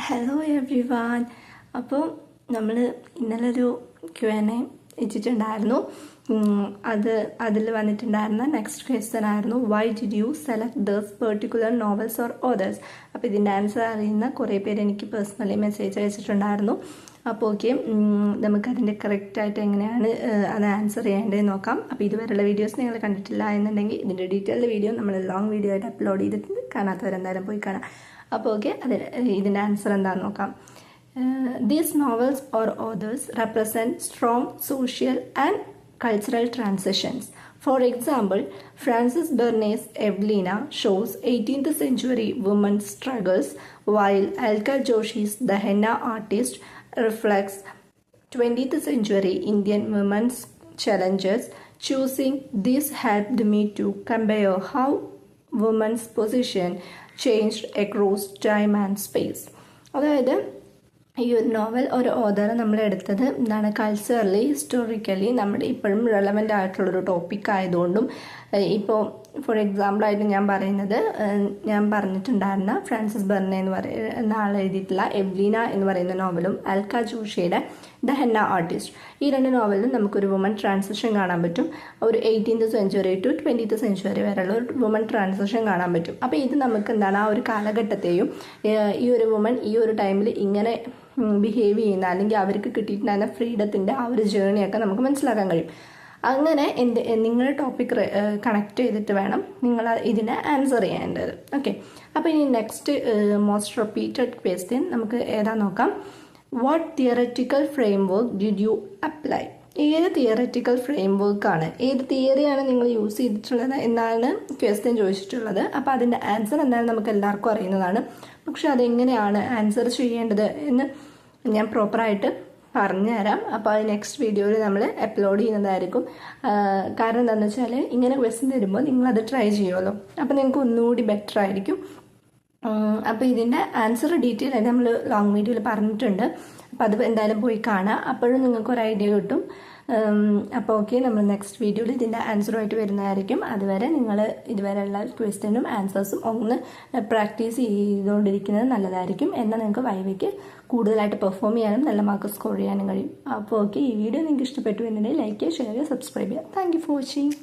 Hello every one. അപ്പോൾ നമ്മൾ ഇന്നലെ ഒരു Q&A ഇട്ടിട്ടുണ്ടായിരുന്നു. അതിൽ വന്നിട്ടുണ്ടായിരുന്ന നെക്സ്റ്റ് ക്വസ്റ്റ്യൻ ആയിരുന്നു, why did you select those particular novels or authors. അപ്പോൾ ഇതിൻ്റെ ആൻസർ അറിയുന്ന കുറേ പേര് എനിക്ക് പേഴ്സണലി മെസ്സേജ് അയച്ചിട്ടുണ്ടായിരുന്നു. അപ്പോൾ ഓക്കെ, നമുക്കതിൻ്റെ കറക്റ്റായിട്ട് എങ്ങനെയാണ് അത് ആൻസർ ചെയ്യേണ്ടതെന്ന് നോക്കാം. അപ്പോൾ ഇതുവരെയുള്ള വീഡിയോസ് നിങ്ങൾ കണ്ടിട്ടില്ല എന്നുണ്ടെങ്കിൽ ഇതിൻ്റെ ഡീറ്റെയിൽഡ് വീഡിയോ നമ്മൾ ലോങ് വീഡിയോ ആയിട്ട് അപ്ലോഡ് ചെയ്തിട്ടുണ്ട്. കാണാത്തവരെന്തായാലും പോയി കാണാം. അപ്പോൾ ഓക്കെ, ഇതിൻ്റെ ആൻസർ എന്താണെന്ന് നോക്കാം. These novels or authors represent strong social and cultural transitions. For example, Frances Bernays' Evelina shows 18th century women's struggles, while Alka Joshi's The Henna Artist reflects 20th century Indian women's challenges. Choosing this helped me to compare how women's position changed across time and space. അതായത് ഈ ഒരു novel ഒരു author നമ്മൾ എടുത്തത് എന്താണ്, culturally historically നമ്മുടെ ഇപ്പോഴും relevant ആയിട്ടുള്ളൊരു ടോപ്പിക് ആയതുകൊണ്ടും, ഇപ്പോൾ ഫോർ എക്സാമ്പിളായിട്ട് ഞാൻ പറഞ്ഞിട്ടുണ്ടായിരുന്ന ഫ്രാൻസിസ് ബെർനെ എന്ന് പറയുന്ന ആൾ എഴുതിയിട്ടുള്ള എവ്ലീന എന്ന് പറയുന്ന നോവലും അൽക്ക ജോഷിയുടെ ദ ഹെന്ന ആർട്ടിസ്റ്റ്, ഈ രണ്ട് നോവലിലും നമുക്കൊരു വുമൺ ട്രാൻസിഷൻ കാണാൻ പറ്റും. ഒരു 18th century to 20th century വരെയുള്ള ഒരു വുമൺ ട്രാൻസിഷൻ കാണാൻ പറ്റും. അപ്പോൾ ഇത് നമുക്ക് എന്താണ്, ആ ഒരു കാലഘട്ടത്തെയും ഈ ഒരു വുമൺ ഈ ഒരു ടൈമിൽ ഇങ്ങനെ ബിഹേവ് ചെയ്യുന്ന അല്ലെങ്കിൽ അവർക്ക് കിട്ടിയിട്ടുണ്ടായിരുന്ന ഫ്രീഡത്തിൻ്റെ ആ ഒരു ജേണിയൊക്കെ നമുക്ക് മനസ്സിലാക്കാൻ കഴിയും. അങ്ങനെ നിങ്ങളുടെ ടോപ്പിക് കണക്ട് ചെയ്തിട്ട് വേണം നിങ്ങൾ ഇതിനെ ആൻസർ ചെയ്യേണ്ടത്. ഓക്കെ, അപ്പോൾ ഇനി നെക്സ്റ്റ് മോസ്റ്റ് റിപ്പീറ്റഡ് ക്വസ്റ്റ്യൻ നമുക്ക് ഏതാ നോക്കാം. What theoretical frame work did you apply? ഏത് തിയററ്റിക്കൽ ഫ്രെയിം വർക്കാണ്, ഏത് തിയറിയാണ് നിങ്ങൾ യൂസ് ചെയ്തിട്ടുള്ളത് എന്നാണ് ക്വസ്റ്റ്യൻ ചോദിച്ചിട്ടുള്ളത്. അപ്പോൾ അതിൻ്റെ ആൻസർ എന്തായാലും നമുക്ക് എല്ലാവർക്കും അറിയുന്നതാണ്. പക്ഷെ അതെങ്ങനെയാണ് ആൻസർ ചെയ്യേണ്ടത് എന്ന് ഞാൻ പ്രോപ്പറായിട്ട് പറഞ്ഞുതരാം. അപ്പോൾ അത് നെക്സ്റ്റ് വീഡിയോയിൽ നമ്മൾ അപ്ലോഡ് ചെയ്യുന്നതായിരിക്കും. കാരണം എന്താണെന്ന് വെച്ചാൽ ഇങ്ങനെ ക്വസ്റ്റ്യൻ തരുമ്പോൾ നിങ്ങളത് ട്രൈ ചെയ്യുമല്ലോ, അപ്പോൾ നിങ്ങൾക്ക് ഒന്നുകൂടി ബെറ്റർ ആയിരിക്കും. അപ്പോൾ ഇതിൻ്റെ ആൻസർ ഡീറ്റെയിൽ ആയിട്ട് നമ്മൾ ലോങ് വീഡിയോയിൽ പറഞ്ഞിട്ടുണ്ട്. അപ്പോൾ അത് എന്തായാലും പോയി കാണാം, അപ്പോഴും നിങ്ങൾക്കൊരു ഐഡിയ കിട്ടും. അപ്പോൾ ഓക്കെ, നമ്മൾ നെക്സ്റ്റ് വീഡിയോയിൽ ഇതിൻ്റെ ആൻസറുമായിട്ട് വരുന്നതായിരിക്കും. അതുവരെ നിങ്ങൾ ഇതുവരെയുള്ള ക്വസ്റ്റ്യനും ആൻസേഴ്സും ഒന്ന് പ്രാക്ടീസ് ചെയ്തുകൊണ്ടിരിക്കുന്നത് നല്ലതായിരിക്കും. എന്നാൽ നിങ്ങൾക്ക് വൈവയ്ക്ക് കൂടുതലായിട്ട് പെർഫോം ചെയ്യാനും നല്ല മാർക്ക് സ്കോർ ചെയ്യാനും കഴിയും. അപ്പോൾ ഓക്കെ, ഈ വീഡിയോ നിങ്ങൾക്ക് ഇഷ്ടപ്പെട്ടു എന്നുണ്ടെങ്കിൽ ലൈക്ക് ചെയ്യുക, ഷെയർ ചെയ്യുക, സബ്സ്ക്രൈബ് ചെയ്യുക. Thank you for watching.